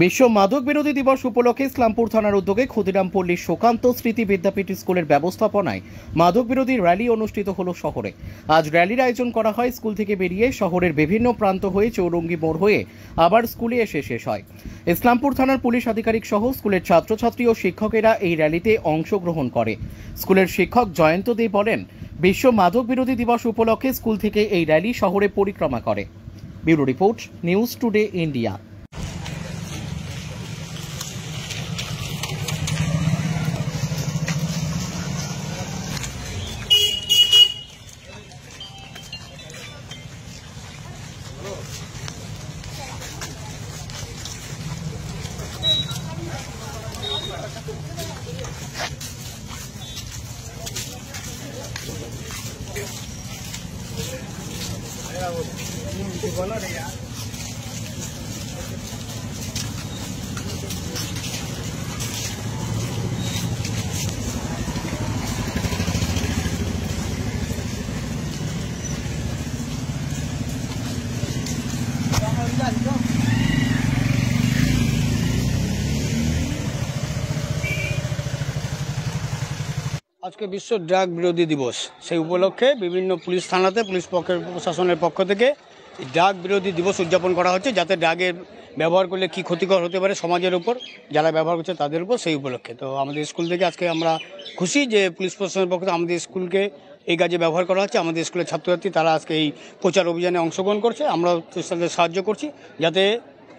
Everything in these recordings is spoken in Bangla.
বিশ্ব মাদক বিরোধী দিবস উপলক্ষে ইসলামপুর থানার উদ্যোগে ক্ষুদিরামপল্লীর সুকান্ত স্মৃতি বিদ্যাপীঠ স্কুলের ব্যবস্থাপনায় মাদক বিরোধী র্যালি অনুষ্ঠিত হলো শহরে। আজ র্যালির আয়োজন করা হয় স্কুল থেকে বেরিয়ে শহরের বিভিন্ন প্রান্ত হয়ে চৌরঙ্গি মোড় হয়ে আবার স্কুলে এসে শেষ হয়। ইসলামপুর থানার পুলিশ আধিকারিক সহ স্কুলের ছাত্রছাত্রী ও শিক্ষকেরা এই র্যালিতে অংশগ্রহণ করে। স্কুলের শিক্ষক জয়ন্ত দে বলেন, বিশ্ব মাদক বিরোধী দিবস উপলক্ষে স্কুল থেকে এই র্যালি শহরে পরিক্রমা করে। Bureau report, news today India. আজকে বিশ্ব ড্রাগ বিরোধী দিবস, সেই উপলক্ষে বিভিন্ন পুলিশ থানাতে পুলিশ প্রশাসনের পক্ষ থেকে ড্রাগ বিরোধী দিবস উদযাপন করা হচ্ছে, যাতে ড্রাগের ব্যবহার করলে কি ক্ষতিকর হতে পারে সমাজের উপর, যারা ব্যবহার করছে তাদের উপর, সেই উপলক্ষে। তো আমাদের স্কুল থেকে আজকে আমরা খুশি যে পুলিশ প্রশাসনের পক্ষ থেকে আমাদের স্কুলকে এই কাজে ব্যবহার করা হচ্ছে। আমাদের স্কুলের ছাত্রছাত্রী তারা আজকে এই প্রচার অভিযানে অংশগ্রহণ করছে, আমরাও তাদের সাহায্য করছি, যাতে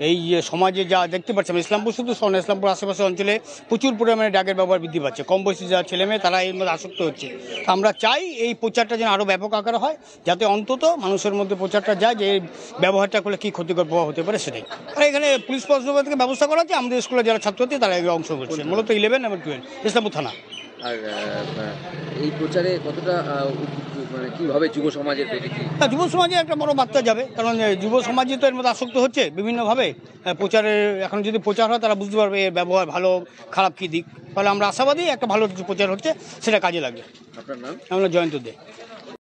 এই যে সমাজে যা দেখতে পাচ্ছি, ইসলামপুর শুধু শহর, ইসলামপুর আশেপাশের অঞ্চলে প্রচুর পরিমাণে ড্রাগের ব্যবহার বৃদ্ধি পাচ্ছে। কম বয়সী যারা ছেলেমেয়ে তারা এর মধ্যে আসক্ত হচ্ছে। আমরা চাই এই প্রচারটা যেন আরও ব্যাপক আকারে হয়, যাতে অন্তত মানুষের মধ্যে প্রচারটা যায় যে এই ব্যবহারটা করলে কী ক্ষতিকর প্রভাব হতে পারে সেটাই। আর এখানে পুলিশ প্রশাসন থেকে ব্যবস্থা করা হচ্ছে, আমাদের স্কুলের যারা ছাত্রছাত্রী তারা এগুলো অংশ করছে, মূলত 11 এবং 12 ইসলামপুর থানা। আর এই প্রচারে কতটা মানে কীভাবে যুব সমাজের যুব সমাজে একটা বড় বার্তা যাবে, কারণ যুব সমাজই তো এর মধ্যে আসক্ত হচ্ছে বিভিন্নভাবে। প্রচারে এখন যদি প্রচার হয় তারা বুঝতে পারবে এর ব্যবহার ভালো খারাপ কী দিক। ফলে আমরা আশাবাদী একটা ভালো কিছু প্রচার হচ্ছে, সেটা কাজে লাগবে। আপনার নাম? আমরা জয়ন্ত দে।